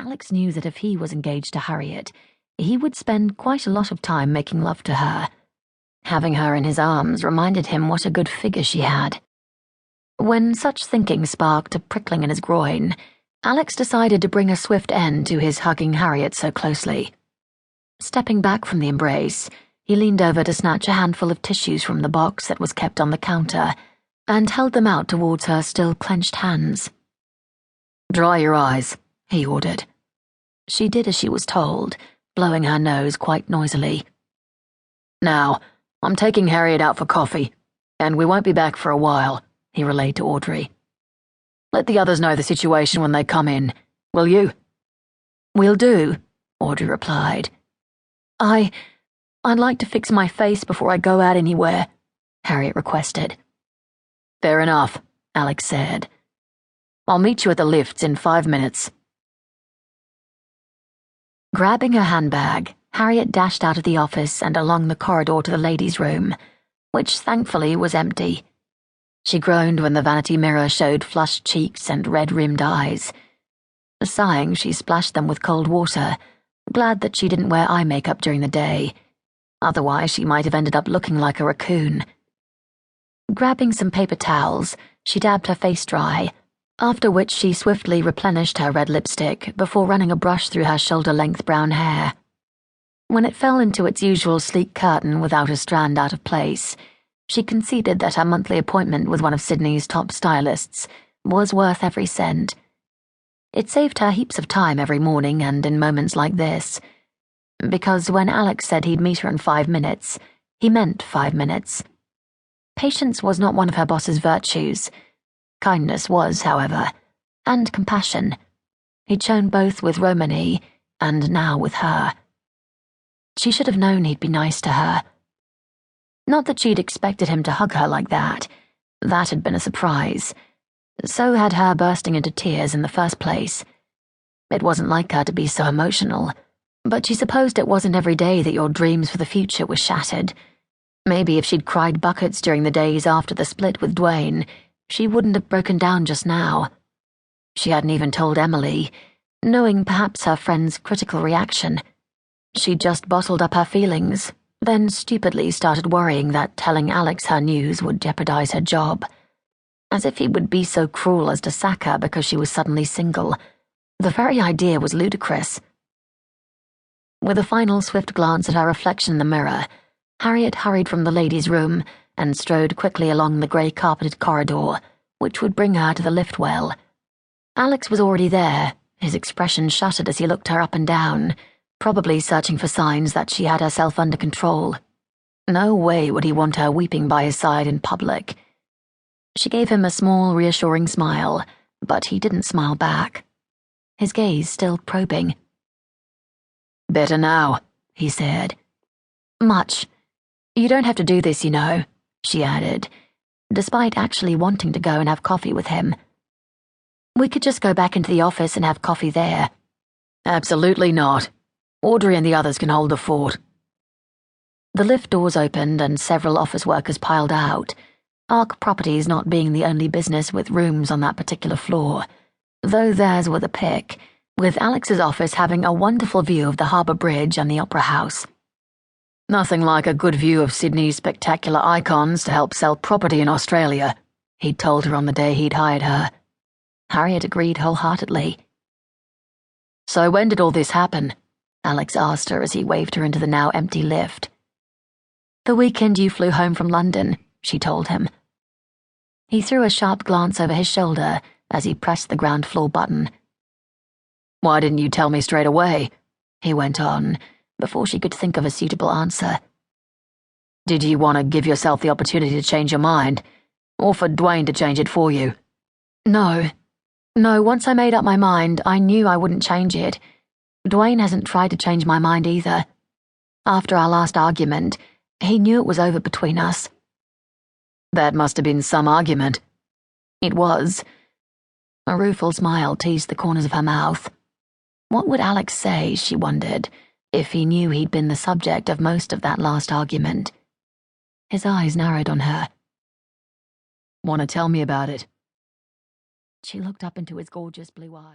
Alex knew that if he was engaged to Harriet, he would spend quite a lot of time making love to her. Having her in his arms reminded him what a good figure she had. When such thinking sparked a prickling in his groin, Alex decided to bring a swift end to his hugging Harriet so closely. Stepping back from the embrace, he leaned over to snatch a handful of tissues from the box that was kept on the counter and held them out towards her still clenched hands. "Dry your eyes," he ordered. She did as she was told, blowing her nose quite noisily. "Now, I'm taking Harriet out for coffee, and we won't be back for a while," he relayed to Audrey. "Let the others know the situation when they come in, will you?" "Will do," Audrey replied. I'd like to fix my face before I go out anywhere," Harriet requested. "Fair enough," Alex said. "I'll meet you at the lifts in 5 minutes." Grabbing her handbag, Harriet dashed out of the office and along the corridor to the ladies' room, which thankfully was empty. She groaned when the vanity mirror showed flushed cheeks and red-rimmed eyes. Sighing, she splashed them with cold water, glad that she didn't wear eye makeup during the day. Otherwise, she might have ended up looking like a raccoon. Grabbing some paper towels, she dabbed her face dry, after which she swiftly replenished her red lipstick before running a brush through her shoulder-length brown hair. When it fell into its usual sleek curtain without a strand out of place, she conceded that her monthly appointment with one of Sydney's top stylists was worth every cent. It saved her heaps of time every morning and in moments like this, because when Alex said he'd meet her in 5 minutes, he meant 5 minutes. Patience was not one of her boss's virtues. Kindness was, however, and compassion. He'd shown both with Romany and now with her. She should have known he'd be nice to her. Not that she'd expected him to hug her like that. That had been a surprise. So had her bursting into tears in the first place. It wasn't like her to be so emotional, but she supposed it wasn't every day that your dreams for the future were shattered. Maybe if she'd cried buckets during the days after the split with Dwayne, she wouldn't have broken down just now. She hadn't even told Emily, knowing perhaps her friend's critical reaction. She'd just bottled up her feelings, then stupidly started worrying that telling Alex her news would jeopardize her job. As if he would be so cruel as to sack her because she was suddenly single. The very idea was ludicrous. With a final swift glance at her reflection in the mirror, Harriet hurried from the ladies' room and strode quickly along the grey-carpeted corridor, which would bring her to the lift well. Alex was already there, his expression shuttered as he looked her up and down, probably searching for signs that she had herself under control. No way would he want her weeping by his side in public. She gave him a small, reassuring smile, but he didn't smile back. His gaze still probing. "Better now," he said. "Much. You don't have to do this, you know," she added, despite actually wanting to go and have coffee with him. "We could just go back into the office and have coffee there." "Absolutely not. Audrey and the others can hold the fort." The lift doors opened and several office workers piled out, Arc Properties not being the only business with rooms on that particular floor, though theirs were the pick, with Alex's office having a wonderful view of the Harbour Bridge and the Opera House. "Nothing like a good view of Sydney's spectacular icons to help sell property in Australia," he'd told her on the day he'd hired her. Harriet agreed wholeheartedly. "So when did all this happen?" Alex asked her as he waved her into the now empty lift. "The weekend you flew home from London," she told him. He threw a sharp glance over his shoulder as he pressed the ground floor button. "Why didn't you tell me straight away?" he went on, before she could think of a suitable answer. "Did you want to give yourself the opportunity to change your mind, or for Dwayne to change it for you?" No, once I made up my mind, I knew I wouldn't change it. Dwayne hasn't tried to change my mind either. After our last argument, he knew it was over between us." "That must have been some argument." "It was." A rueful smile teased the corners of her mouth. What would Alex say, she wondered, if he knew he'd been the subject of most of that last argument? His eyes narrowed on her. "Want to tell me about it?" She looked up into his gorgeous blue eyes.